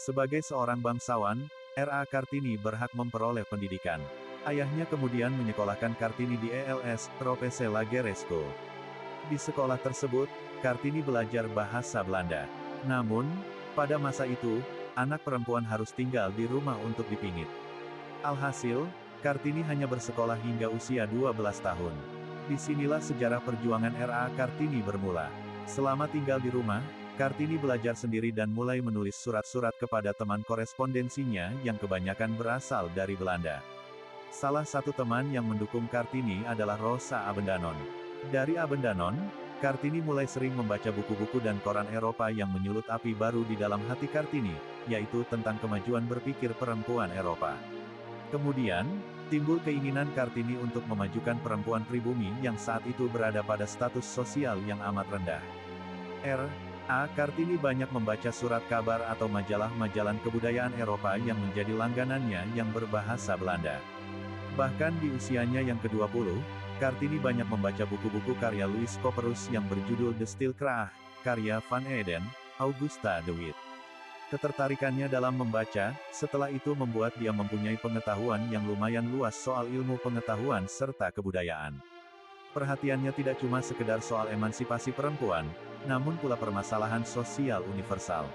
Sebagai seorang bangsawan, R.A. Kartini berhak memperoleh pendidikan. Ayahnya kemudian menyekolahkan Kartini di ELS, Professe Lagere School. Di sekolah tersebut, Kartini belajar bahasa Belanda. Namun, pada masa itu, anak perempuan harus tinggal di rumah untuk dipingit. Alhasil, Kartini hanya bersekolah hingga usia 12 tahun. Disinilah sejarah perjuangan R.A. Kartini bermula. Selama tinggal di rumah, Kartini belajar sendiri dan mulai menulis surat-surat kepada teman korespondensinya yang kebanyakan berasal dari Belanda. Salah satu teman yang mendukung Kartini adalah Rosa Abendanon. Dari Abendanon, Kartini mulai sering membaca buku-buku dan koran Eropa yang menyulut api baru di dalam hati Kartini, yaitu tentang kemajuan berpikir perempuan Eropa. Kemudian, timbul keinginan Kartini untuk memajukan perempuan pribumi yang saat itu berada pada status sosial yang amat rendah. R.A. Kartini banyak membaca surat kabar atau majalah-majalah kebudayaan Eropa yang menjadi langganannya yang berbahasa Belanda. Bahkan di usianya yang ke-20, Kartini banyak membaca buku-buku karya Louis Couperus yang berjudul De Stilkracht, karya Van Eeden, Augusta de Wit. Ketertarikannya dalam membaca, setelah itu membuat dia mempunyai pengetahuan yang lumayan luas soal ilmu pengetahuan serta kebudayaan. Perhatiannya tidak cuma sekedar soal emansipasi perempuan, namun pula permasalahan sosial universal.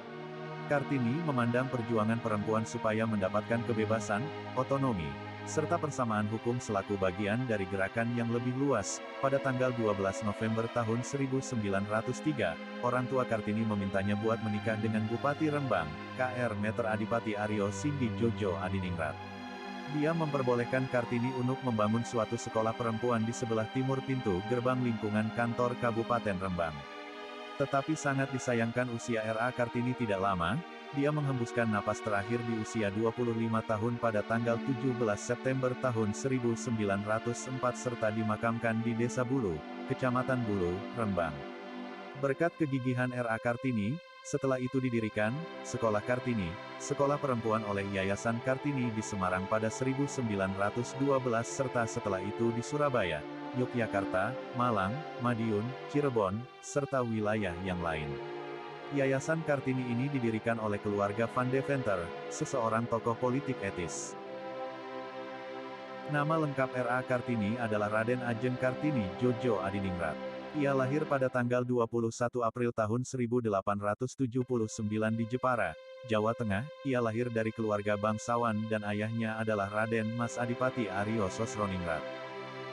Kartini memandang perjuangan perempuan supaya mendapatkan kebebasan, otonomi, serta persamaan hukum selaku bagian dari gerakan yang lebih luas. Pada tanggal 12 November tahun 1903, orang tua Kartini memintanya buat menikah dengan Bupati Rembang, Kr. Meter Adipati Aryo Sindi Jojo Adiningrat. Dia memperbolehkan Kartini untuk membangun suatu sekolah perempuan di sebelah timur pintu gerbang lingkungan kantor Kabupaten Rembang. Tetapi sangat disayangkan usia R.A. Kartini tidak lama. Dia menghembuskan napas terakhir di usia 25 tahun pada tanggal 17 September tahun 1904 serta dimakamkan di Desa Bulu, Kecamatan Bulu, Rembang. Berkat kegigihan R.A. Kartini, setelah itu didirikan Sekolah Kartini, sekolah perempuan oleh Yayasan Kartini di Semarang pada 1912 serta setelah itu di Surabaya, Yogyakarta, Malang, Madiun, Cirebon, serta wilayah yang lain. Yayasan Kartini ini didirikan oleh keluarga Van Deventer, seseorang tokoh politik etis. Nama lengkap R.A. Kartini adalah Raden Ajeng Kartini Jojo Adiningrat. Ia lahir pada tanggal 21 April tahun 1879 di Jepara, Jawa Tengah. Ia lahir dari keluarga bangsawan dan ayahnya adalah Raden Mas Adipati Aryo Sosroningrat.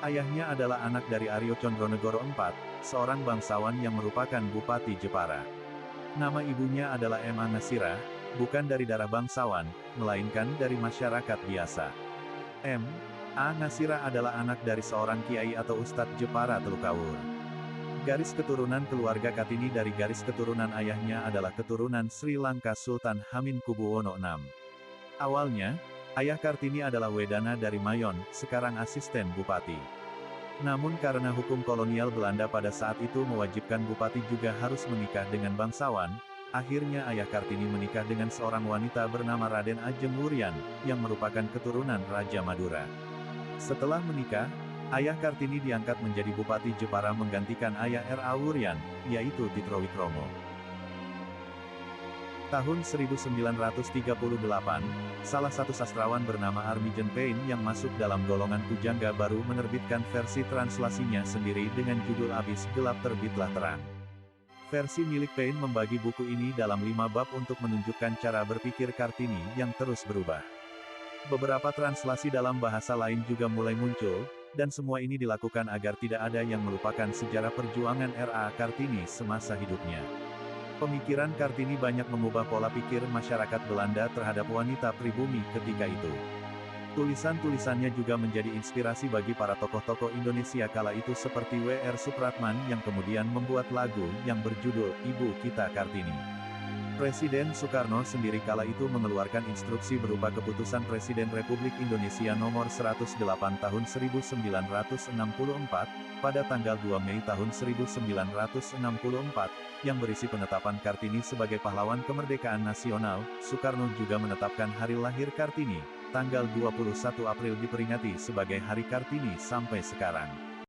Ayahnya adalah anak dari Aryo Condronegoro IV, seorang bangsawan yang merupakan Bupati Jepara. Nama ibunya adalah M.A. Nasirah, bukan dari darah bangsawan, melainkan dari masyarakat biasa. M.A. Nasirah adalah anak dari seorang kiai atau ustadz Jepara Telukawur. Garis keturunan keluarga Kartini dari garis keturunan ayahnya adalah keturunan Sri Lanka Sultan Hamengkubuwono VI. Awalnya, ayah Kartini adalah Wedana dari Mayon, sekarang asisten bupati. Namun karena hukum kolonial Belanda pada saat itu mewajibkan bupati juga harus menikah dengan bangsawan, akhirnya ayah Kartini menikah dengan seorang wanita bernama Raden Ajeng Wuryan, yang merupakan keturunan Raja Madura. Setelah menikah, ayah Kartini diangkat menjadi Bupati Jepara menggantikan ayah R.A. Wuryan, yaitu Titrowikromo. Tahun 1938, salah satu sastrawan bernama Armijen Payne yang masuk dalam golongan pujangga baru menerbitkan versi translasinya sendiri dengan judul Abis Gelap Terbitlah Terang. Versi milik Payne membagi buku ini dalam 5 bab untuk menunjukkan cara berpikir Kartini yang terus berubah. Beberapa translasi dalam bahasa lain juga mulai muncul, dan semua ini dilakukan agar tidak ada yang melupakan sejarah perjuangan R.A. Kartini semasa hidupnya. Pemikiran Kartini banyak mengubah pola pikir masyarakat Belanda terhadap wanita pribumi ketika itu. Tulisan-tulisannya juga menjadi inspirasi bagi para tokoh-tokoh Indonesia kala itu seperti W.R. Supratman yang kemudian membuat lagu yang berjudul Ibu Kita Kartini. Presiden Soekarno sendiri kala itu mengeluarkan instruksi berupa Keputusan Presiden Republik Indonesia Nomor 108 Tahun 1964, pada tanggal 2 Mei tahun 1964, yang berisi penetapan Kartini sebagai pahlawan kemerdekaan nasional. Soekarno juga menetapkan hari lahir Kartini, tanggal 21 April diperingati sebagai Hari Kartini sampai sekarang.